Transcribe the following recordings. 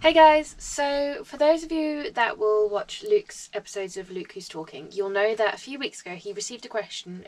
Hey guys, so for those of you that will watch Luke's episodes of Luke Who's Talking, you'll know that a few weeks ago he received a question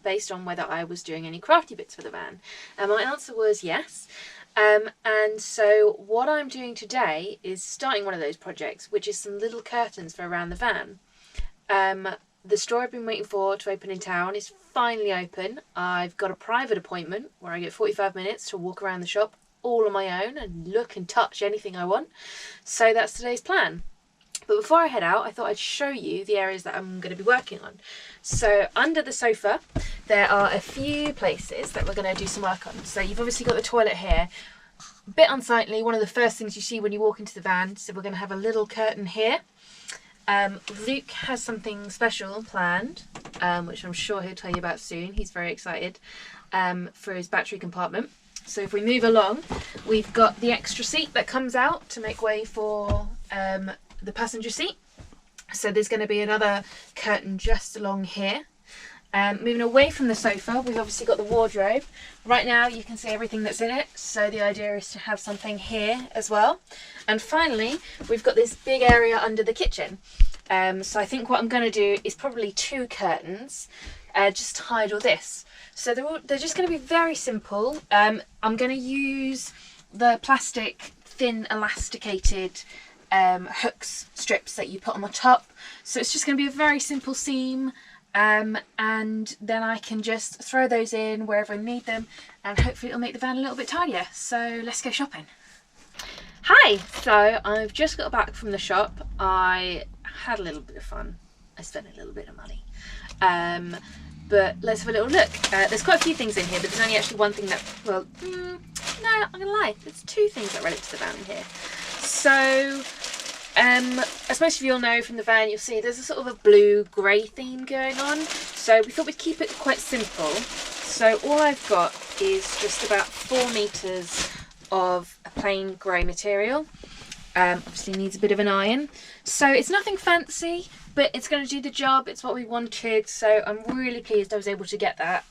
based on whether I was doing any crafty bits for the van. And my answer was yes. And so what I'm doing today is starting one of those projects, which is some little curtains for around the van. The store I've been waiting for to open in town is finally open. I've got a private appointment where I get 45 minutes to walk around the shop all on my own and look and touch anything I want. So that's today's plan. But before I head out, I thought I'd show you the areas that I'm going to be working on. So under the sofa, there are a few places that we're going to do some work on. So you've obviously got the toilet here. A bit unsightly, one of the first things you see when you walk into the van. So we're going to have a little curtain here. Luke has something special planned, which I'm sure he'll tell you about soon. He's very excited for his battery compartment. So if we move along, we've got the extra seat that comes out to make way for the passenger seat. So there's going to be another curtain just along here. Moving away from the sofa, we've obviously got the wardrobe. Right now you can see everything that's in it, so the idea is to have something here as well. And finally, we've got this big area under the kitchen. So I think what I'm going to do is probably two curtains, just to hide all this. So they're just going to be very simple. I'm going to use the plastic thin elasticated hooks strips that you put on the top. So it's just going to be a very simple seam. And then I can just throw those in wherever I need them, and hopefully it'll make the van a little bit tidier. So let's go shopping. Hi, so I've just got back from the shop. I had a little bit of fun. I spent a little bit of money. But let's have a little look. There's quite a few things in here, but there's only actually one thing that, well, no, I'm gonna lie. There's two things that relate to the van in here. So, as most of you all know from the van, you'll see there's a sort of a blue-grey theme going on. So we thought we'd keep it quite simple. So all I've got is just about 4 meters of a plain grey material. Obviously needs a bit of an iron. So it's nothing fancy, but it's going to do the job. It's what we wanted. So I'm really pleased I was able to get that.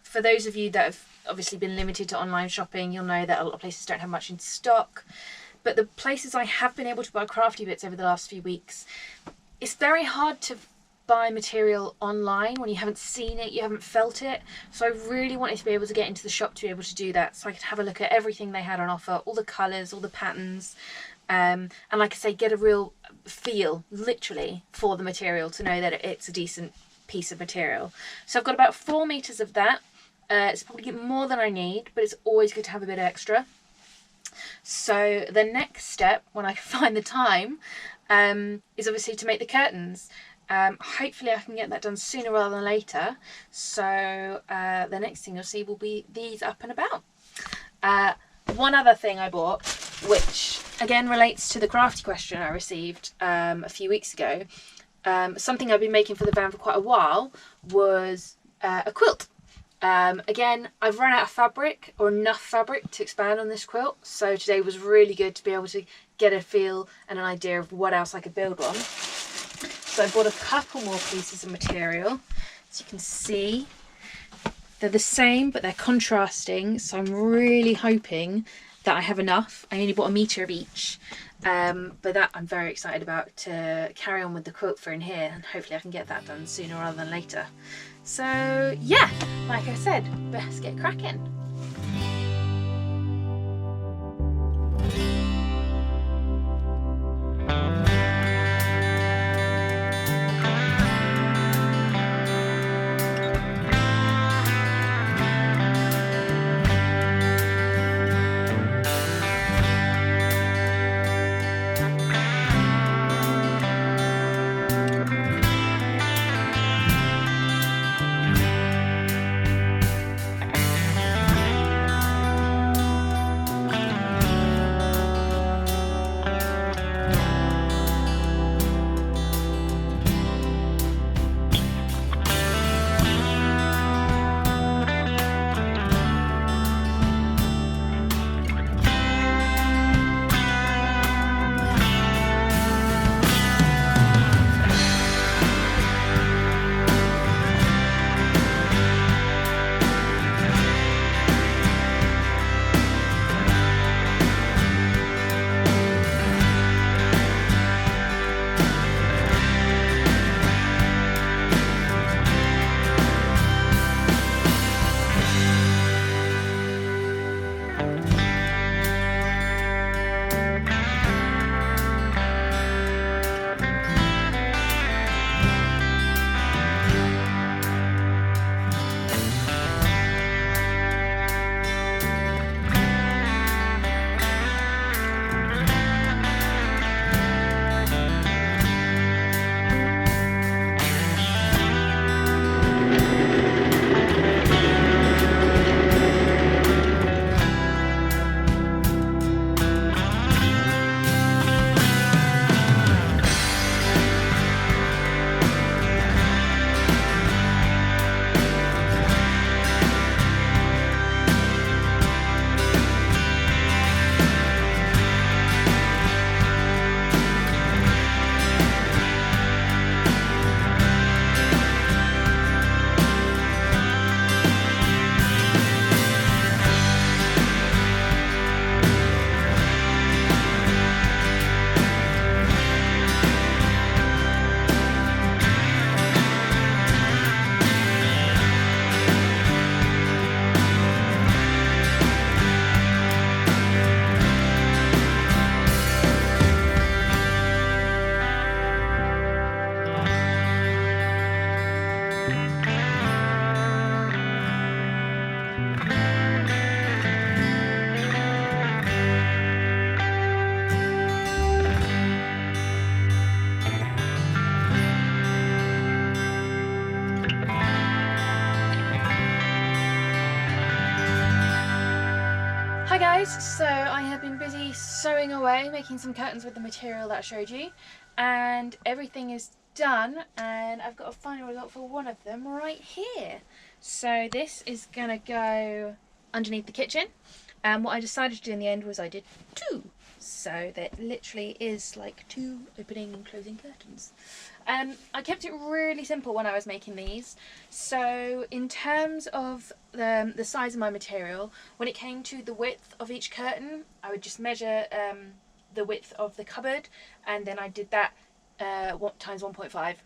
For those of you that have obviously been limited to online shopping, you'll know that a lot of places don't have much in stock. But the places I have been able to buy crafty bits over the last few weeks, it's very hard to buy material online when you haven't seen it, you haven't felt it. So I really wanted to be able to get into the shop to be able to do that, so I could have a look at everything they had on offer, all the colours, all the patterns, and like I say, get a real feel, literally, for the material to know that it's a decent piece of material. So I've got about 4 meters of that. It's probably more than I need, but it's always good to have a bit extra. So the next step, when I find the time, is obviously to make the curtains. Hopefully I can get that done sooner rather than later. So the next thing you'll see will be these up and about. One other thing I bought, which again relates to the crafty question I received a few weeks ago, something I've been making for the van for quite a while, was a quilt. Again, I've run out of fabric, or enough fabric to expand on this quilt, so today was really good to be able to get a feel and an idea of what else I could build on. So I bought a couple more pieces of material. As you can see, they're the same, but they're contrasting, so I'm really hoping that I have enough. I only bought 1 meter of each, but that I'm very excited about, to carry on with the quilt for in here, and hopefully I can get that done sooner rather than later. So yeah, like I said, let's get cracking. Hi guys, so I have been busy sewing away, making some curtains with the material that I showed you, and everything is done, and I've got a final result for one of them right here. So this is gonna go underneath the kitchen, and what I decided to do in the end was I did two, so that literally is like two opening and closing curtains. I kept it really simple when I was making these. So in terms of the size of my material, when it came to the width of each curtain, I would just measure the width of the cupboard, and then I did that times 1.5.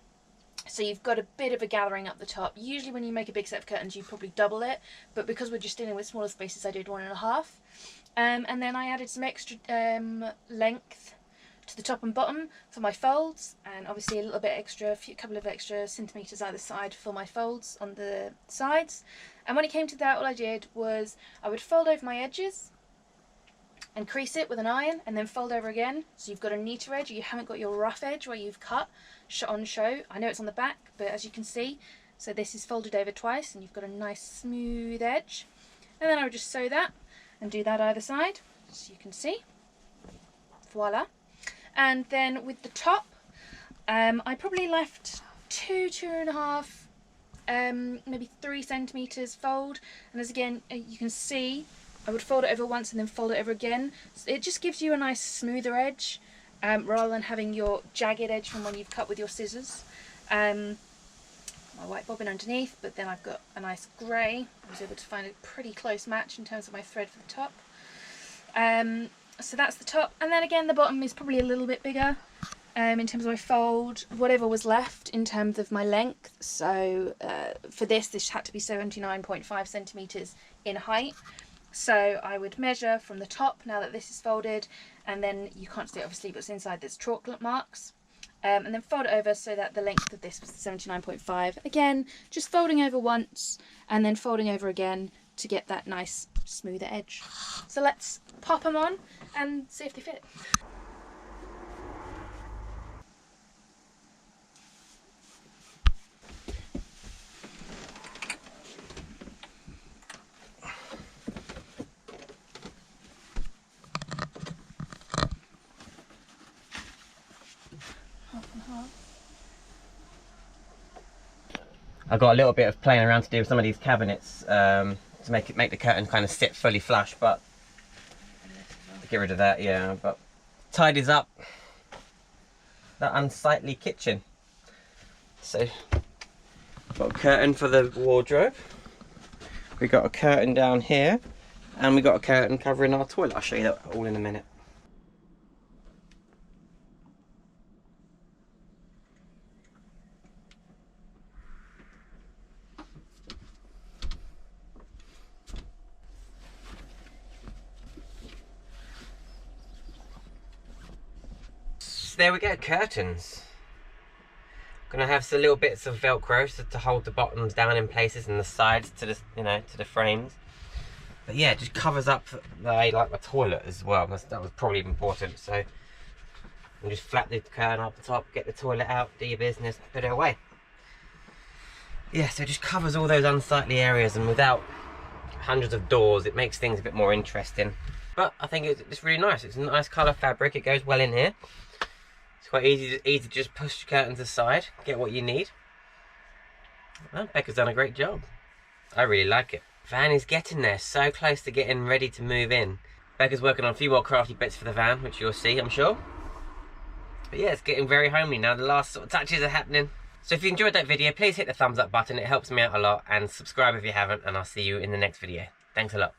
So you've got a bit of a gathering up the top. Usually when you make a big set of curtains you probably double it, but because we're just dealing with smaller spaces I did 1.5. And then I added some extra length to the top and bottom for my folds, and obviously a little bit extra, a couple of extra centimetres either side for my folds on the sides. And when it came to that, all I did was I would fold over my edges and crease it with an iron, and then fold over again, so you've got a neater edge. You haven't got your rough edge where you've cut on show. I know it's on the back, but as you can see, so this is folded over twice and you've got a nice smooth edge. And then I would just sew that and do that either side, so you can see. Voila. And then with the top, I probably left 2.5, maybe 3 centimetres fold. And as again, you can see, I would fold it over once and then fold it over again. So it just gives you a nice smoother edge, rather than having your jagged edge from when you've cut with your scissors. My white bobbin underneath, but then I've got a nice grey. I was able to find a pretty close match in terms of my thread for the top. So that's the top, and then again the bottom is probably a little bit bigger in terms of my fold, whatever was left in terms of my length. So for this had to be 79.5 centimetres in height. So I would measure from the top, now that this is folded, and then you can't see it obviously, but it's inside there's chalk marks. And then fold it over so that the length of this was 79.5. Again, just folding over once and then folding over again to get that nice smoother edge. So let's pop them on and see if they fit. Half and half. I've got a little bit of playing around to do with some of these cabinets to make the curtain kind of sit fully flush, but get rid of that, yeah. But tidies up that unsightly kitchen. So got a curtain for the wardrobe. We got a curtain down here, and we got a curtain covering our toilet. I'll show you that all in a minute. There we go, curtains. Gonna have some little bits of Velcro to hold the bottoms down in places and the sides to the, to the frames. But yeah, it just covers up like my toilet as well. That was probably important. So you just flap the curtain up the top, get the toilet out, do your business, put it away. Yeah, so it just covers all those unsightly areas, and without hundreds of doors, it makes things a bit more interesting. But I think it's really nice. It's a nice colour fabric. It goes well in here. It's quite easy to just push the curtains aside, get what you need. Well, Becca's done a great job. I really like it. Van is getting there, so close to getting ready to move in. Becca's working on a few more crafty bits for the van, which you'll see, I'm sure. But yeah, it's getting very homely now. The last sort of touches are happening. So if you enjoyed that video, please hit the thumbs up button. It helps me out a lot. And subscribe if you haven't, and I'll see you in the next video. Thanks a lot.